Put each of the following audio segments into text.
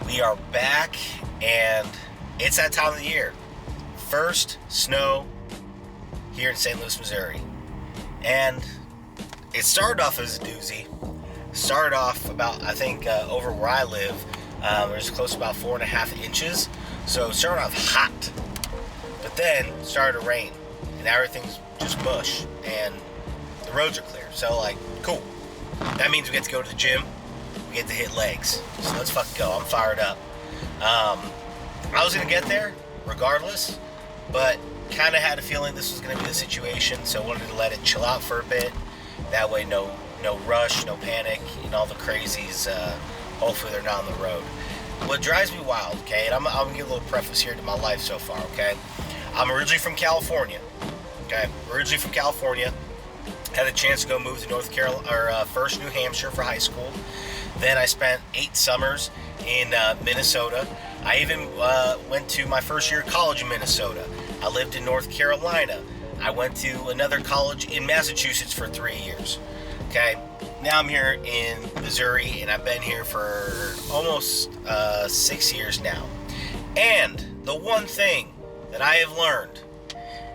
We are back, and it's that time of the year. First snow here in St. Louis, Missouri. And it started off as a doozy. Started off about, I think, over where I live, there's close to about 4.5 inches. So it started off hot. But then it started to rain, and everything's just mush, and the roads are clear. So, cool. That means we get to go to the gym. We get to hit legs. So let's fucking go. I'm fired up. I was going to get there regardless, but kind of had a feeling this was going to be the situation, so I wanted to let it chill out for a bit. That way, no rush, no panic, and all the crazies, hopefully they're not on the road. What drives me wild, okay, and I'm going to give a little preface here to my life so far, okay? I'm originally from California, okay? Had a chance to go move to North Carolina, or first New Hampshire for high school. Then I spent 8 summers in Minnesota. I even went to my first year of college in Minnesota. I lived in North Carolina. I went to another college in Massachusetts for 3 years. Okay, now I'm here in Missouri, and I've been here for almost 6 years now. And the one thing that I have learned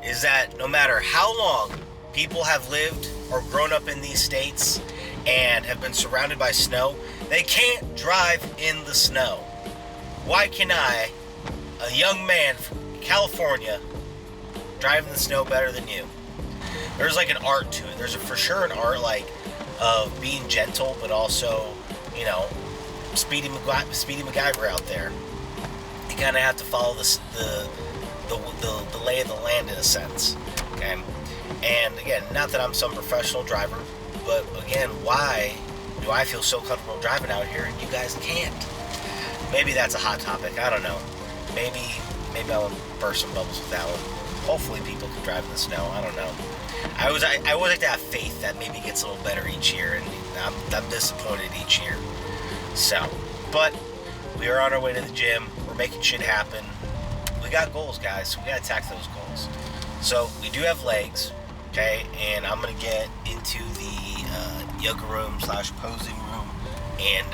is that no matter how long people have lived or grown up in these states and have been surrounded by snow, they can't drive in the snow. Why can I, a young man from California, drive in the snow better than you? There's an art to it. There's for sure an art of being gentle, but also, Speedy MacGyver out there. You kind of have to follow the lay of the land in a sense. Okay, and again, not that I'm some professional driver, but again, why do I feel so comfortable driving out here and you guys can't? Maybe that's a hot topic. I don't know. Maybe I will burst some bubbles with that one. Hopefully people can drive in the snow. I don't know. I always like to have faith that maybe it gets a little better each year, and I'm disappointed each year. So, but we are on our way to the gym. We're making shit happen. We got goals, guys. So we got to attack those goals. So we do have legs, okay? And I'm going to get into the yoga room / posing room and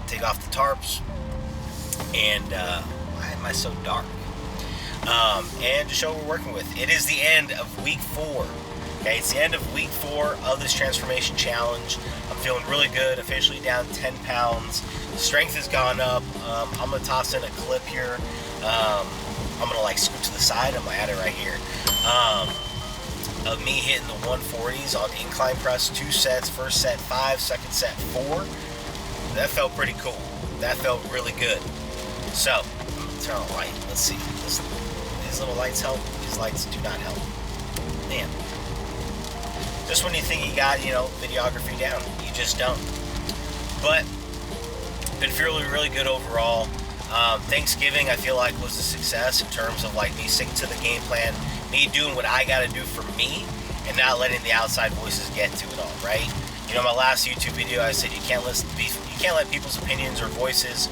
take off the tarps. And why am I so dark? And to show what we're working with. It is the end of week 4. Okay, it's the end of week 4 of this transformation challenge. I'm feeling really good. Officially down 10 pounds. Strength has gone up. I'm gonna toss in a clip here. I'm gonna scoot to the side. I'm gonna add it right here. Of me hitting the 140s on incline press, 2 sets. First set 5, second set 4. That felt pretty cool. That felt really good. So, turn on the light. Let's see. These little lights help. These lights do not help. Man. Just when you think you got, videography down, you just don't. But, been feeling really good overall. Thanksgiving, I feel like, was a success in terms of, me sticking to the game plan, me doing what I gotta do for me, and not letting the outside voices get to it all, right? My last YouTube video, I said you can't let people's opinions or voices,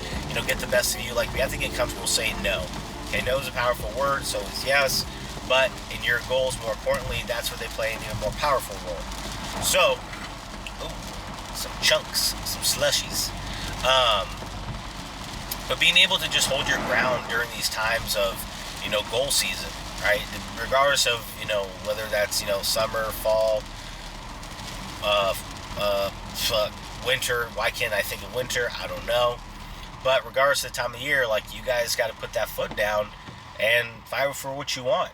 get the best of you. We have to get comfortable saying no. Okay, no is a powerful word, so is yes. But in your goals, more importantly, that's where they play an even more powerful role. So, some chunks, some slushies. But being able to just hold your ground during these times of, goal season, right? Regardless of, whether that's, summer, fall, winter. Why can't I think of winter? I don't know. But regardless of the time of year, you guys got to put that foot down and fight for what you want.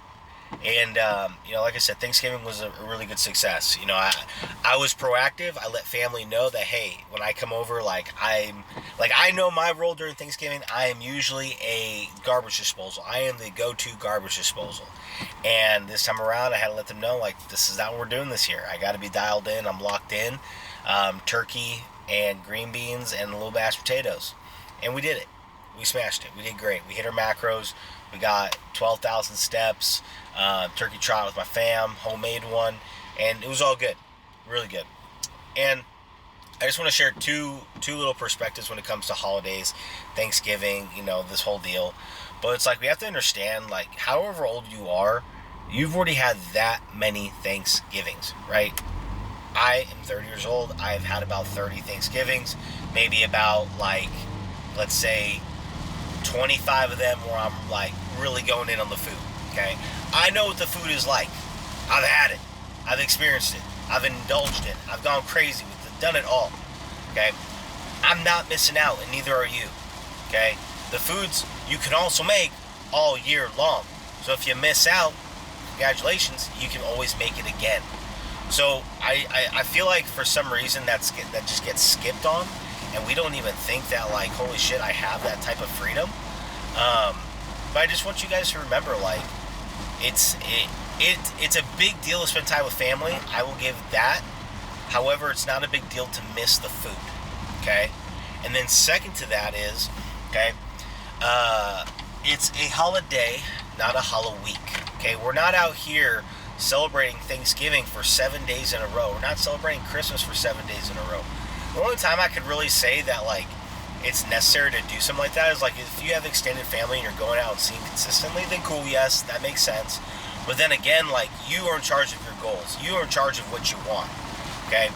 And, like I said, Thanksgiving was a really good success. I was proactive. I let family know that, hey, when I come over, I know my role during Thanksgiving. I am usually a garbage disposal. I am the go-to garbage disposal. And this time around, I had to let them know, this is not what we're doing this year. I got to be dialed in. I'm locked in. Turkey and green beans and a little mashed potatoes. And we did it. We smashed it. We did great. We hit our macros. We got 12,000 steps. Turkey trot with my fam, homemade one, and it was all good, really good. And I just want to share two little perspectives when it comes to holidays, Thanksgiving, this whole deal. But it's we have to understand, however old you are, you've already had that many Thanksgivings, right? I am 30 years old. I've had about 30 Thanksgivings, maybe about let's say 25 of them where I'm like really going in on the food, okay? I know what the food is like. I've had it. I've experienced it. I've indulged it. I've gone crazy with it, done it all, okay? I'm not missing out, and neither are you, okay? The foods you can also make all year long. So if you miss out, congratulations, you can always make it again. So I feel like for some reason that just gets skipped on, and we don't even think that, like, holy shit, I have that type of freedom. But I just want you guys to remember, like, it's a big deal to spend time with family. I will give that. However, it's not a big deal to miss the food, okay? And then second to that is, okay, it's a holiday, not a Halloween, okay? We're not out here celebrating Thanksgiving for 7 days in a row. We're not celebrating Christmas for 7 days in a row. The only time I could really say that, like, it's necessary to do something like that is, like, if you have extended family and you're going out and seeing consistently, then cool, yes, that makes sense. But then again, like, you are in charge of your goals. You are in charge of what you want, okay?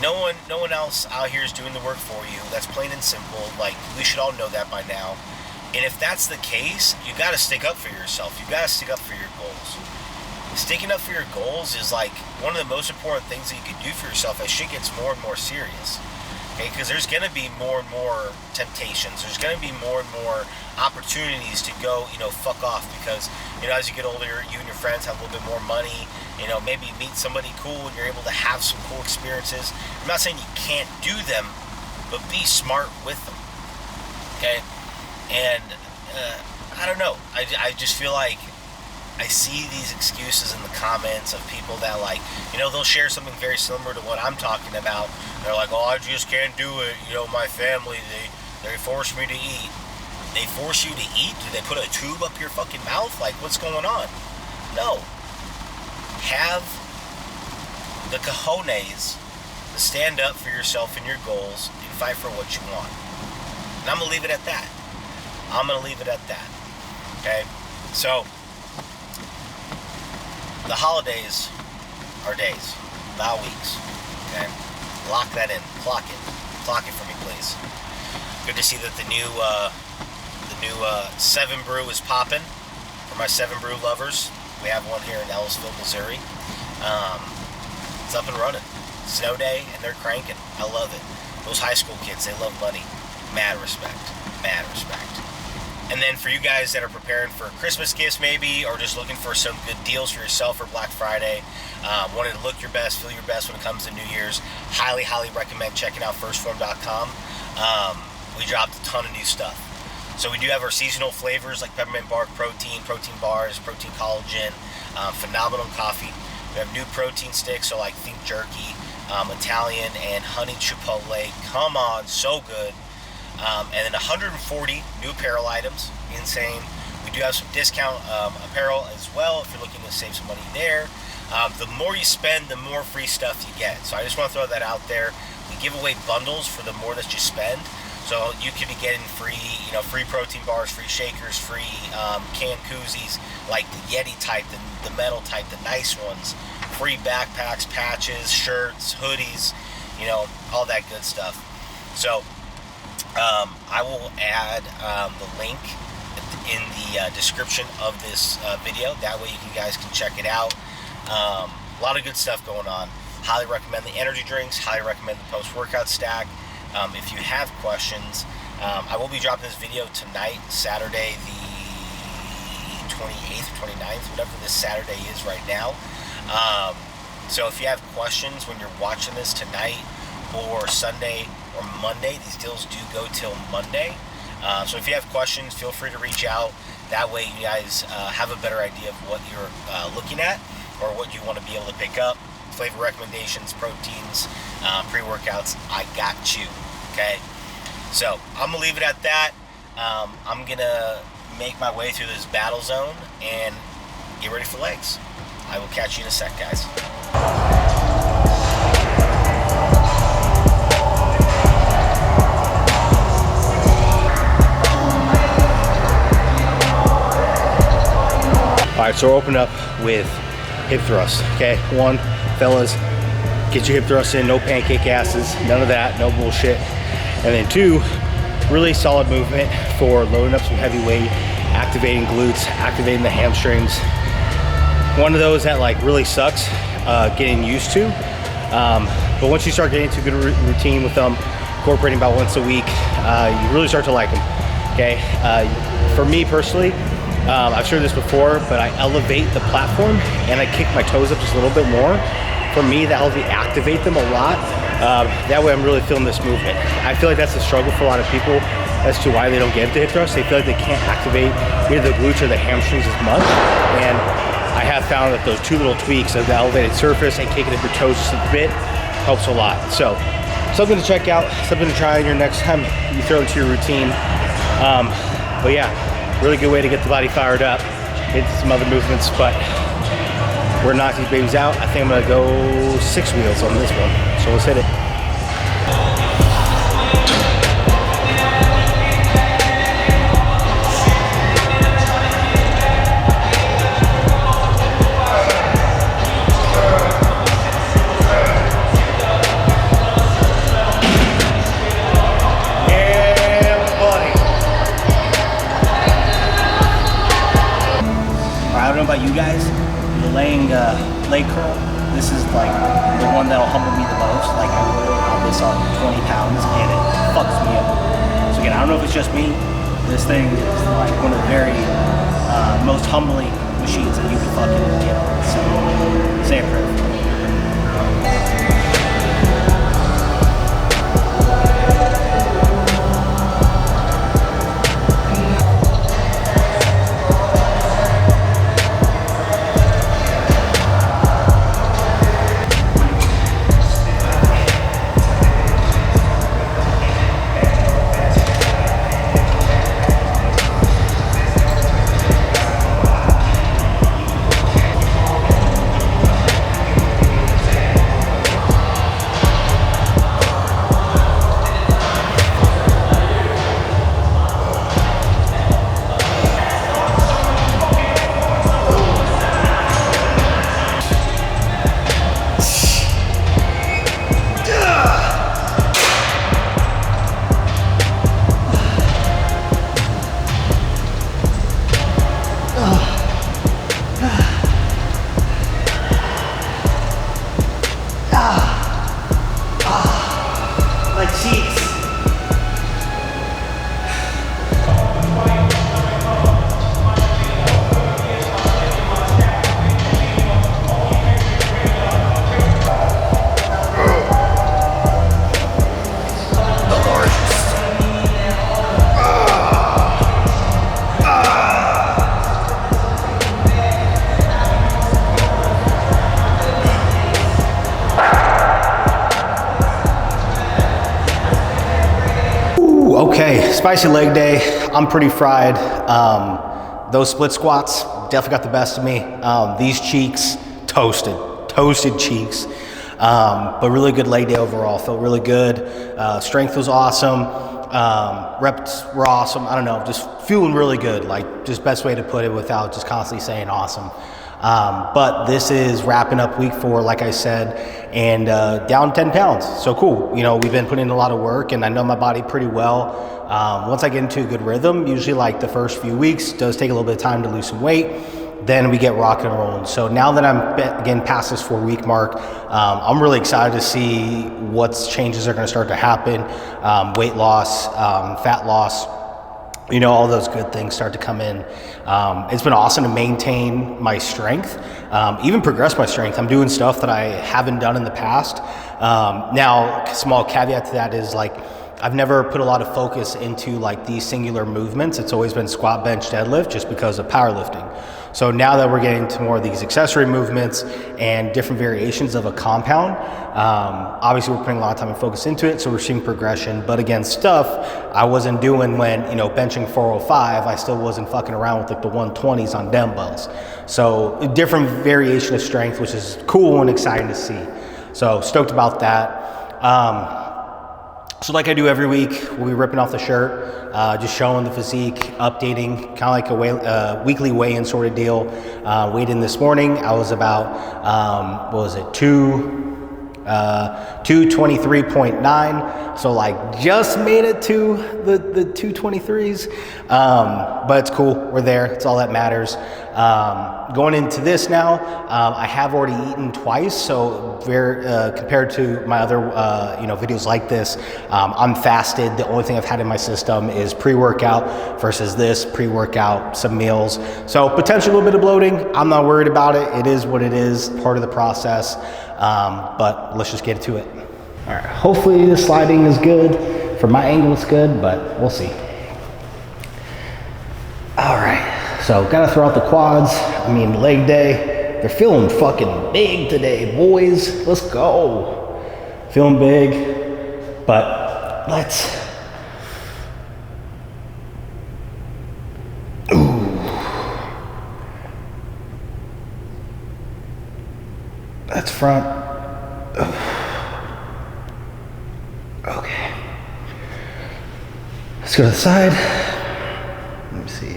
No one else out here is doing the work for you. That's plain and simple. Like, we should all know that by now. And if that's the case, you got to stick up for yourself. You got to stick up for your goals. Sticking up for your goals is, like, one of the most important things that you can do for yourself as shit gets more and more serious. Okay, because there's going to be more and more temptations. There's going to be more and more opportunities to go, fuck off. Because, as you get older, you and your friends have a little bit more money. Maybe you meet somebody cool and you're able to have some cool experiences. I'm not saying you can't do them, but be smart with them. Okay? And, I don't know. I just feel like I see these excuses in the comments of people that, like, they'll share something very similar to what I'm talking about. They're like, oh, I just can't do it. My family, they force me to eat. They force you to eat? Do they put a tube up your fucking mouth? Like, what's going on? No. Have the cojones to stand up for yourself and your goals and fight for what you want. And I'm going to leave it at that. Okay? So, the holidays are days, not weeks. Okay? Lock that in. Clock it for me, please. Good to see that the new 7 Brew is popping. For my 7 Brew lovers, we have one here in Ellisville, Missouri. It's up and running. Snow day, and they're cranking. I love it. Those high school kids, they love money. Mad respect. And then for you guys that are preparing for Christmas gifts maybe, or just looking for some good deals for yourself for Black Friday, wanting to look your best, feel your best when it comes to New Year's, highly recommend checking out firstform.com. We dropped a ton of new stuff. So we do have our seasonal flavors like peppermint bark protein bars, protein collagen, phenomenal coffee. We have new protein sticks, so like think jerky, Italian, and honey chipotle. Come on, so good. And then 140 new apparel items. Insane. We do have some discount apparel as well if you're looking to save some money there. The more you spend, the more free stuff you get. So I just want to throw that out there. We give away bundles for the more that you spend. So you could be getting free, free protein bars, free shakers, free canned koozies, like the Yeti type, the metal type, the nice ones. Free backpacks, patches, shirts, hoodies, all that good stuff. So I will add the link in the description of this video. That way you guys can check it out. A lot of good stuff going on. Highly recommend the energy drinks. Highly recommend the post-workout stack. If you have questions, I will be dropping this video tonight, Saturday the 28th or 29th, whatever this Saturday is right now. So if you have questions when you're watching this tonight or Sunday or Monday, these deals do go till Monday. So if you have questions, feel free to reach out. That way you guys have a better idea of what you're looking at or what you want to be able to pick up. Flavor recommendations, proteins, pre-workouts, I got you, okay? So, I'm going to leave it at that. I'm going to make my way through this battle zone and get ready for legs. I will catch you in a sec, guys. Alright, so we'll open up with hip thrust, okay? 1, fellas, get your hip thrust in, no pancake asses, none of that, no bullshit. And then 2, Really solid movement for loading up some heavy weight, activating glutes, activating the hamstrings. One of those that like really sucks getting used to. But once you start getting into a good routine with them, incorporating about once a week, you really start to like them, okay? For me personally, I've shared this before, but I elevate the platform and I kick my toes up just a little bit more. For me, that helps me activate them a lot. That way I'm really feeling this movement. I feel like that's a struggle for a lot of people as to why they don't get into hip thrust. They feel like they can't activate either the glutes or the hamstrings as much. And I have found that those two little tweaks of the elevated surface and kicking up your toes just a bit helps a lot. So something to check out, something to try your next time you throw into your routine. But yeah, really good way to get the body fired up, into some other movements, but we're gonna knock these babies out. I think I'm gonna go 6 wheels on this one. So let's hit it. About you guys, the leg curl, this is like the one that'll humble me the most. Like I roll on this on 20 pounds and it fucks me up. So again, I don't know if it's just me. This thing is like one of the very most humbling machines that you can fucking get. So say a prayer. Okay, spicy leg day. I'm pretty fried. Those split squats definitely got the best of me. These cheeks, toasted cheeks. But really good leg day overall. Felt really good. Strength was awesome. Reps were awesome. I don't know, just feeling really good. Like just best way to put it without just constantly saying awesome. But this is wrapping up week 4, like I said, and down 10 pounds. So cool. You know, we've been putting in a lot of work and I know my body pretty well. Once I get into a good rhythm, usually like the first few weeks, does take a little bit of time to lose some weight. Then we get rocking and rolling. So now that I'm getting past this 4-week mark, I'm really excited to see what changes are gonna start to happen. Weight loss, fat loss, you know, all those good things start to come in. It's been awesome to maintain my strength, even progress my strength. I'm doing stuff that I haven't done in the past. Now, a small caveat to that is like, I've never put a lot of focus into like these singular movements. It's always been squat, bench, deadlift, just because of powerlifting. So now that we're getting to more of these accessory movements and different variations of a compound, obviously we're putting a lot of time and focus into it, so we're seeing progression. But again, stuff I wasn't doing when, you know, benching 405, I still wasn't fucking around with like the 120s on dumbbells. So a different variation of strength, which is cool and exciting to see. So stoked about that. So like I do every week, we'll be ripping off the shirt, just showing the physique, updating, kind of like a weekly weigh-in sort of deal. Weighed in this morning, I was about, what was it, 223.9, so like just made it to the 223s, but it's cool, we're there, it's all that matters. Going into this now, I have already eaten twice, so very compared to my other videos like this, I'm fasted. The only thing I've had in my system is pre-workout versus this pre-workout, some meals, so potentially a little bit of bloating. I'm not worried about it. It is what it is, part of the process. But let's just get to it. All right, hopefully the sliding is good. For my angle it's good, but we'll see. All right, so gotta throw out the quads. I mean, leg day. They're feeling fucking big today, boys. Let's go. Feeling big, but let's. Ooh. That's front. Okay. Let's go to the side. Let me see.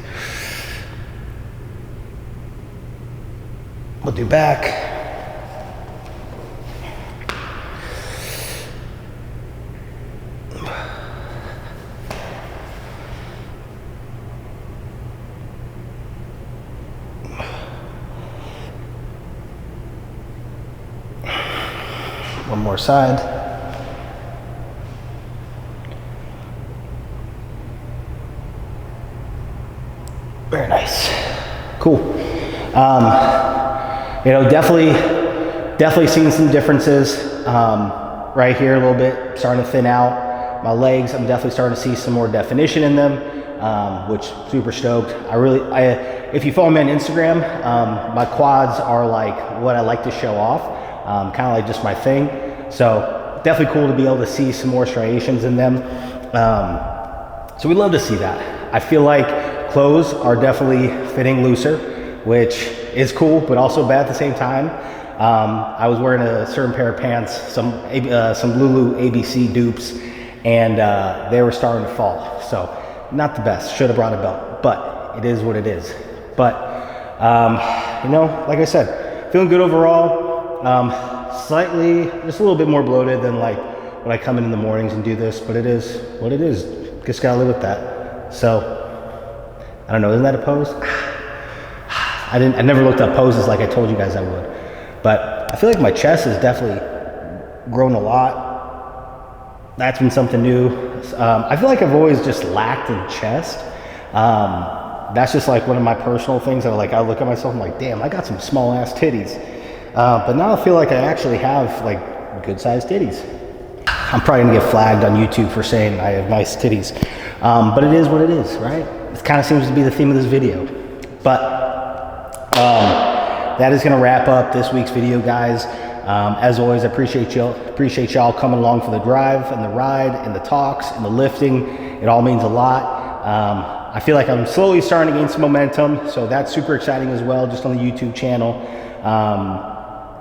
We'll do back. One more side. Very nice. Cool. Definitely seeing some differences right here a little bit, starting to thin out. My legs, I'm definitely starting to see some more definition in them, which super stoked. If you follow me on Instagram, my quads are like what I like to show off, kind of like just my thing. So definitely cool to be able to see some more striations in them. So we love to see that. I feel like clothes are definitely fitting looser, which is cool, but also bad at the same time. I was wearing a certain pair of pants, some Lulu ABC dupes, and they were starting to fall. So not the best, should have brought a belt, but it is what it is. But, like I said, feeling good overall. Slightly, just a little bit more bloated than like when I come in the mornings and do this, but it is what it is. Just gotta live with that. So, I don't know, isn't that a pose? I never looked up poses like I told you guys I would, but I feel like my chest has definitely grown a lot. That's been something new. I feel like I've always just lacked in chest. That's just like one of my personal things that I look at myself and I'm like, damn, I got some small ass titties. But now I feel like I actually have like good sized titties. I'm probably gonna get flagged on YouTube for saying I have nice titties. But it is what it is, right? It kind of seems to be the theme of this video. But that is gonna wrap up this week's video, guys. As always, I appreciate y'all coming along for the drive and the ride and the talks and the lifting. It all means a lot. I feel like I'm slowly starting to gain some momentum, so that's super exciting as well, just on the YouTube channel.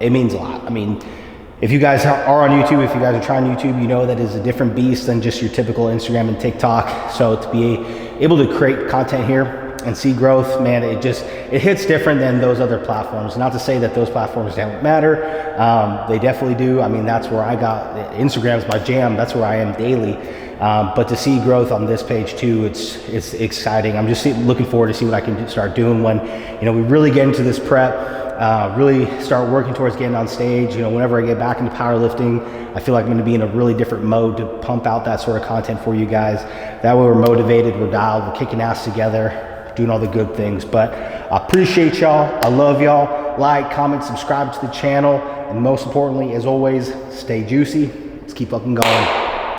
It means a lot. I mean, if you guys are on YouTube, if you guys are trying YouTube, you know that is a different beast than just your typical Instagram and TikTok. So to be able to create content here and see growth, man, it hits different than those other platforms. Not to say that those platforms don't matter. They definitely do. I mean, that's where I got, Instagram's my jam. That's where I am daily. But to see growth on this page too, it's exciting. I'm just looking forward to see what I can start doing when, we really get into this prep. Really start working towards getting on stage. Whenever I get back into powerlifting, I feel like I'm going to be in a really different mode to pump out that sort of content for you guys. That way we're motivated, we're dialed, we're kicking ass together, doing all the good things. But I appreciate y'all. I love y'all. Like, comment, subscribe to the channel, and most importantly, as always, stay juicy. Let's keep fucking going.